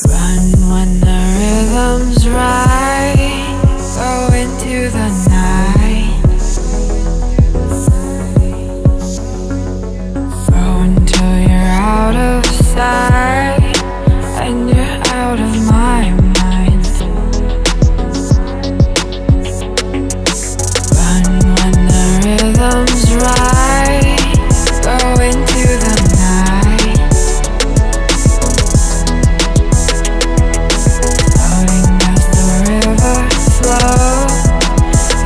Run when the rhythm's right, go into the night. Go until you're out of sight and you're out of my mind. Run when the rhythm's right, go into the night. Floating as the river flows,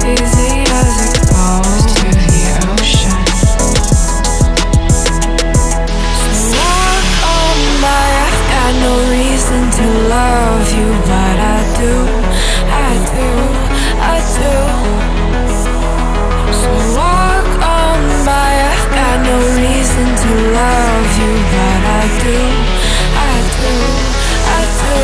easy as it goes to the ocean. So walk on by, I've got no reason to love you, but I do, I do, I do. So walk on by, I've got no reason to love you, but I do, I do, I do.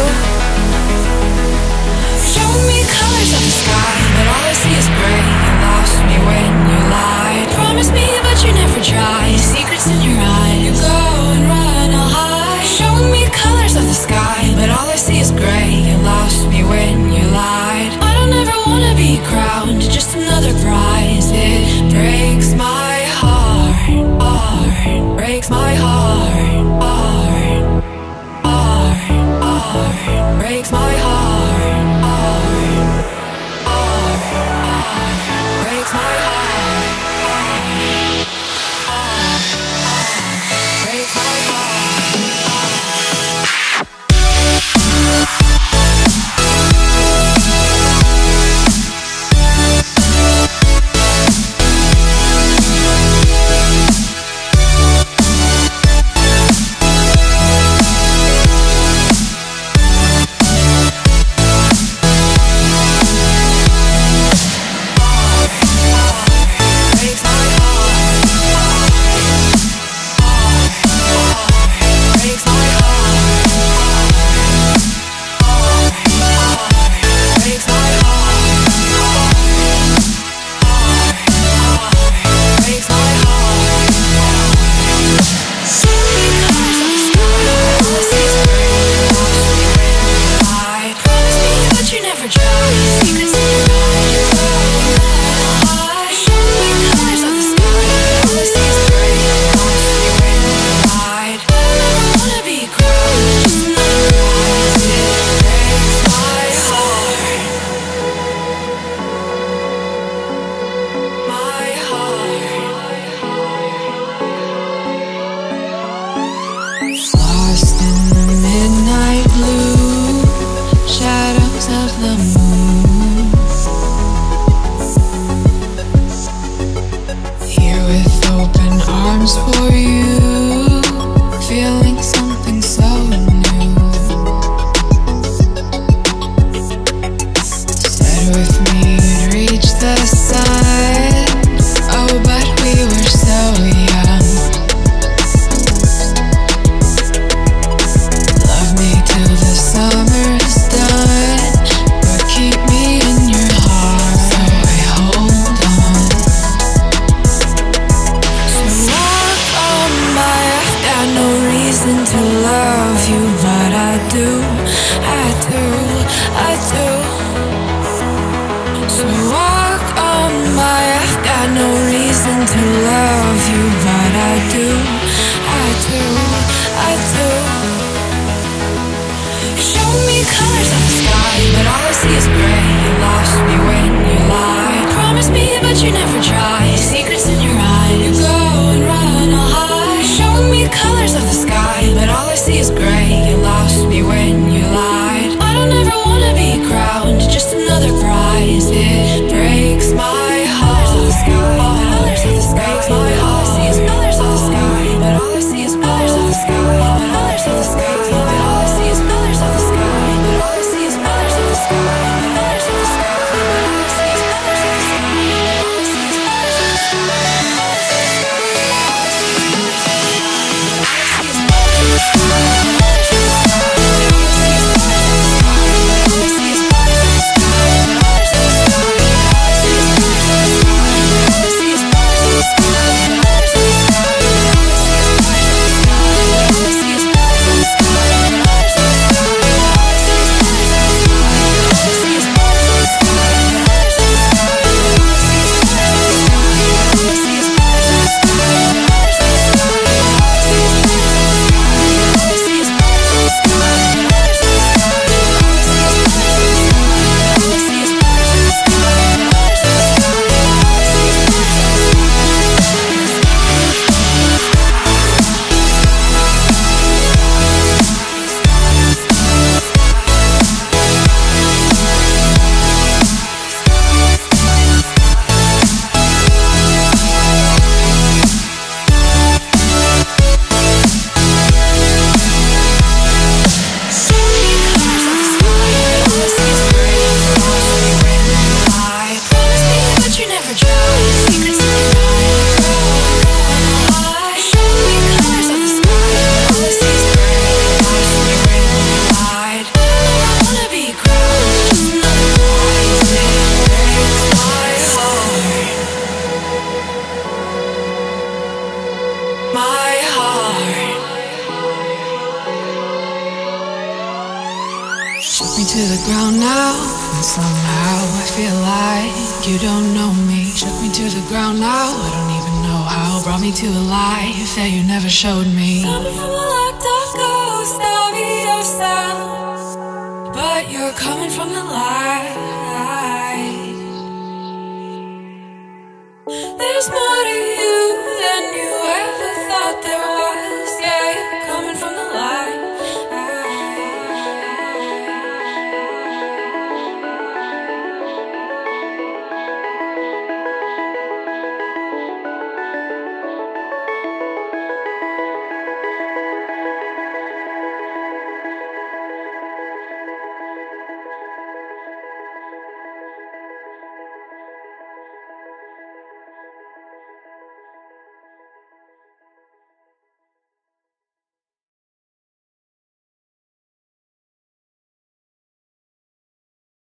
Show me colors of the sky, but all I see is gray. You lost me when you lied. Promise me, but you never try. Secrets in your eye, you go and run, I'll hide. Show me colors of the sky, but all I see is gray. You lost me when you lied. I don't ever wanna be crowned, just another prize. It breaks my heart, heart, breaks my heart, heart, heart, heart, breaks my heart, heart, heart, heart, breaks my heart, heart, heart, breaks my heart. Lost in the midnight blue, shadows of the moon. Here with open arms for you, feeling something so new. Said with me you'd reach the sun, oh but we were so young. Till the summer's done, but keep me in your heart, so I hold on. So walk on by, I've got no reason to love you, but I do, I do, I do. So walk on by, I've got no reason to love you, but I do, I do, I do. Show me colors of the sky, but all I see is gray. You lost me when you lied. Promise me, but you never try. Secrets in your eye, you go and run, I'll hide. Show me colors of the sky, but all I see is gray. You lost me when you lied. I don't ever wanna be crowned, just another prize. It breaks my heart. Colors of the sky, breaks my heart. All I see is colors of the sky, but all I see is colors of the sky. Colors of the sky, but all I see is colors of the sky. But all I see is colors of the sky. Colors of the sky, but all I see is colors of the sky. All I see is colors of the sky. All I see is colors of the sky. All I see is colors of the sky. my heart. Shook me to the ground now, and somehow I feel like you don't know me. Shook me to the ground now, I don't even know how. Brought me to a life that you never showed me. Coming from a locked up ghost of yourself, but you're coming from the light. There's more to you than you ever thought there